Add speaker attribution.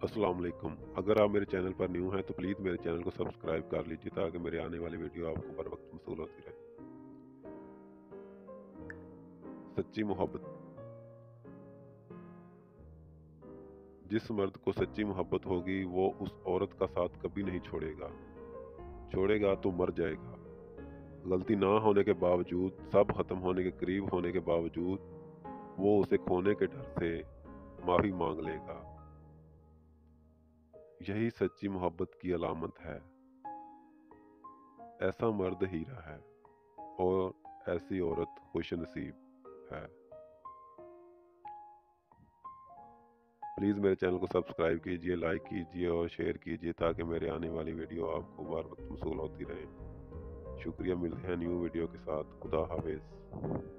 Speaker 1: अस्सलाम वालेकुम। अगर आप मेरे चैनल पर न्यू हैं तो प्लीज़ मेरे चैनल को सब्सक्राइब कर लीजिए ताकि मेरे आने वाली वीडियो आपको बर वक्त मौसूल होती रहे। सच्ची मोहब्बत। जिस मर्द को सच्ची मोहब्बत होगी वो उस औरत का साथ कभी नहीं छोड़ेगा। छोड़ेगा तो मर जाएगा। गलती ना होने के बावजूद, सब खत्म होने के करीब होने के बावजूद वो उसे खोने के डर से माफ़ी मांग लेगा। यही सच्ची मोहब्बत की अलामत है। ऐसा मर्द हीरा है और ऐसी औरत खुशनसीब है। प्लीज़ मेरे चैनल को सब्सक्राइब कीजिए, लाइक कीजिए और शेयर कीजिए ताकि मेरे आने वाली वीडियो आपको बार वक्त मौसूल होती रहे। शुक्रिया, मिलते हैं न्यू वीडियो के साथ। खुदा हाफिज़।